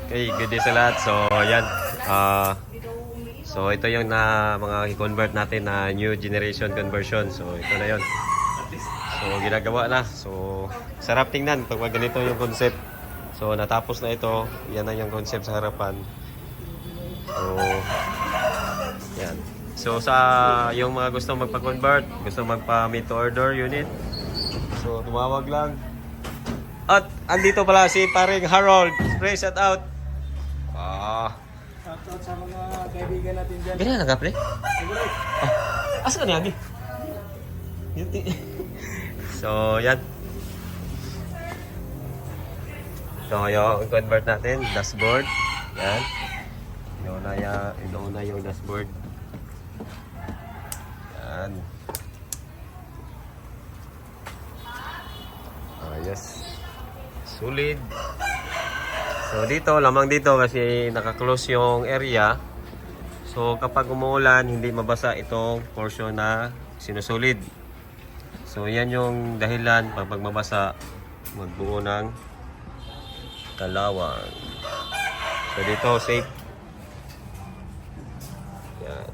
Okay, good day sa lahat. So, yan. So, ito yung mga i-convert natin na new generation conversion. So, ito na yon. So, ginagawa na. So, sarap tingnan pag ganito yung concept. So, natapos na ito. Yan na yung concept sa harapan. So, yan. So, sa yung mga gusto magpa-convert, gusto magpa-made to order unit. So, tumawag lang. At andito pala si paring Harold. Praise shout out. Shoutout sa mga kaibigan natin dyan. Ganyan na ka, pre? Asa ka niya, Agi? So, yan. So, yung convert natin, dashboard. Yan. Ito na yung dashboard. Yan. Yes. Solid. So, dito, lamang dito kasi naka-close yung area. So, kapag umuulan, hindi mabasa itong portion na sinusulid. So, yan yung dahilan pag mabasa, magbuo ng kalawang. So, dito, safe. Yan.